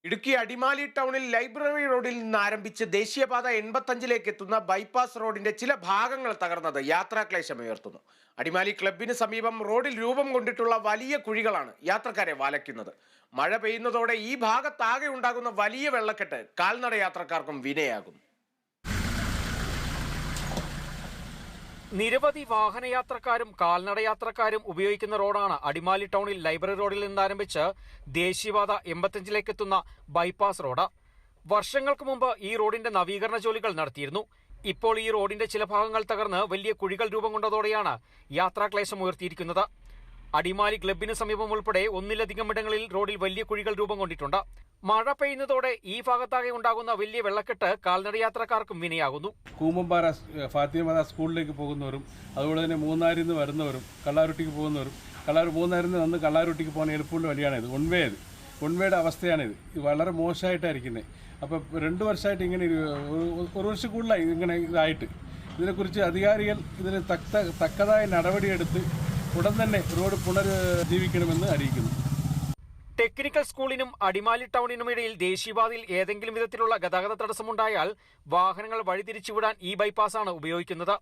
ഇടുക്കി അടിമാലി ടൗണിൽ ലൈബ്രറി റോഡിൽ നിന്ന് ആരംഭിച്ച് ദേശീയപാത 85ലേക്ക് എത്തുന്ന ബൈപ്പാസ് റോഡിന്റെ ചില ഭാഗങ്ങൾ തകർന്നത് യാത്രാക്ലേശം ഉയർത്തുന്നു. അടിമാലി ക്ലബിന് സമീപം റോഡിൽ രൂപം കൊണ്ടിട്ടുള്ള വലിയ കുഴികളാണ് യാത്രക്കാരെ വലയ്ക്കുന്നത്. മഴ പെയ്യുന്നതോടെ ഈ ഭാഗത്താകെ ഉണ്ടാകുന്ന വലിയ വെള്ളക്കെട്ട് കാൽനട യാത്രക്കാർക്കും വിനയാകും. നിരവധി വാഹനയാത്രക്കാരും കാൽനടയാത്രക്കാരും ഉപയോഗിക്കുന്ന റോഡാണ് അടിമാലി ടൗണിൽ ലൈബ്രറി റോഡിൽ നിന്നാരംഭിച്ച് ദേശീയപാത 85ലേക്ക് എത്തുന്ന ബൈപ്പാസ് റോഡ്. വർഷങ്ങൾക്ക് മുമ്പ് ഈ റോഡിന്റെ നവീകരണ ജോലികൾ നടത്തിയിരുന്നു. ഇപ്പോൾ ഈ റോഡിന്റെ ചില ഭാഗങ്ങൾ തകർന്ന് വലിയ കുഴികൾ രൂപം കൊണ്ടതോടെയാണ് യാത്രാക്ലേശം ഉയർത്തിയിരിക്കുന്നത്. അടിമാലി ക്ലബിന് സമീപം ഉൾപ്പെടെ ഒന്നിലധികം ഇടങ്ങളിൽ റോഡിൽ വലിയ കുഴികൾ രൂപം കൊണ്ടിട്ടുണ്ട്. മഴ പെയ്യുന്നതോടെ ഈ ഭാഗത്താകെ ഉണ്ടാകുന്ന വലിയ വെള്ളക്കെട്ട് കാൽനടയാത്രക്കാർക്കും വിനയാകുന്നു. കൂമ്പമ്പാറ ഫാത്തിമ സ്കൂളിലേക്ക് പോകുന്നവരും അതുപോലെ തന്നെ മൂന്നാറിൽ നിന്ന് വരുന്നവരും കള്ളാരുട്ടിക്ക് പോകുന്നവരും മൂന്നാറിൽ നിന്ന് വന്ന് കള്ളാരുട്ടിക്ക് പോകുന്ന എളുപ്പമുള്ള വഴിയാണിത്. ഒൺവേയുടെ അവസ്ഥയാണിത്. ഇത് വളരെ മോശമായിട്ടായിരിക്കുന്നത്. അപ്പോൾ 2 വർഷമായിട്ട് ഇങ്ങനെ ഒരു വർഷം കൂടുതലായി ഇങ്ങനെ ഇതായിട്ട്. ഇതിനെക്കുറിച്ച് അധികാരികൾ ഇതിന് തക്കതായ നടപടിയെടുത്ത് ഉടൻ തന്നെ റോഡ് പുനരുജ്ജീവിക്കണമെന്ന് അറിയിക്കുന്നു. ടെക്നിക്കൽ സ്കൂളിനും അടിമാലി ടൗണിനും ഇടയിൽ ദേശീയപാതയിൽ ഏതെങ്കിലും വിധത്തിലുള്ള ഗതാഗത തടസ്സമുണ്ടായാൽ വാഹനങ്ങൾ വഴിതിരിച്ചുവിടാൻ ഈ ബൈപ്പാസാണ് ഉപയോഗിക്കുന്നത്.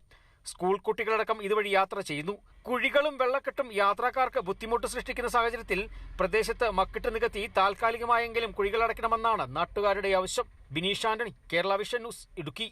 സ്കൂൾ കുട്ടികളടക്കം ഇതുവഴി യാത്ര ചെയ്യുന്നു. കുഴികളും വെള്ളക്കെട്ടും യാത്രക്കാർക്ക് ബുദ്ധിമുട്ട് സൃഷ്ടിക്കുന്ന സാഹചര്യത്തിൽ പ്രദേശത്ത് മക്കിട്ട് നികത്തി താൽക്കാലികമായെങ്കിലും കുഴികൾ അടയ്ക്കണമെന്നാണ് നാട്ടുകാരുടെ ആവശ്യം. Bineesh Antony, Kerala vision news, Idukki.